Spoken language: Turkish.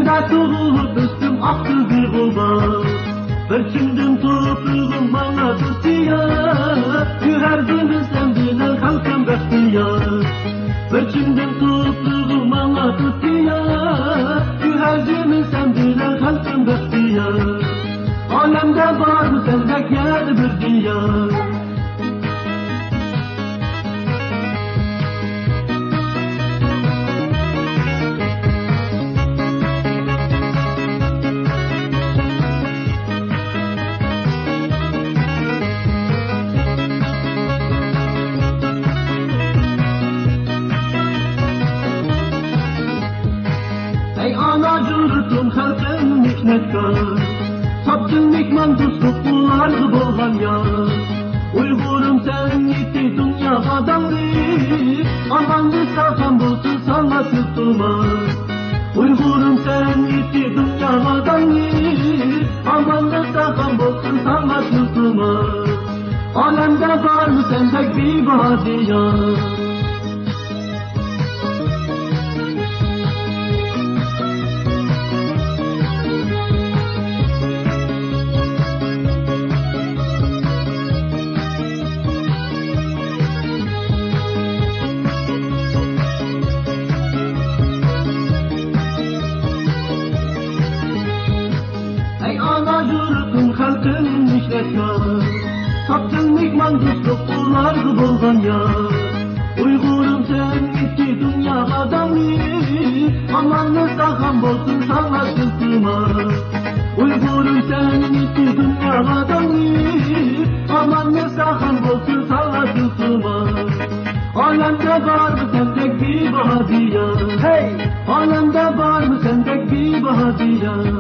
Sende doğulup üstüm aktı bir bulma. Ölçümdüm toprağım bana tutuyar. Yüherdiğimi sen bilen halkım bekliyar. Ölçümdüm toprağım bana tutuyar. Yüherdiğimi sen bilen halkım bekliyar. Alemde var mı sendek yer bir diyar. Ey ana jurtum halkın hikmetkar, saptın hikman dostluk bulardı bolgan yar. Uygurum sen gitti dünya adamlı, amanlı sağlam bulsun sana tutulmaz. Uygurum sen gitti dünya adamlı, amanlı sağlam bulsun sana tutulmaz. Alemde var mı sendek bir badiyar? Ey ana yurtum halkın işletkar, saptın hikman dostluk bulardı bolgan yar. Uygurum sen gitti dünya adamı, amanlı sağlam bolsun sana tutulmaz. Uygurum sen gitti dünya adamı, amanlı sağlam bolsun sana tutulmaz. Alemde var mı sendek bir badiyar? Hey! Alemde var mı sendek bir badiyar?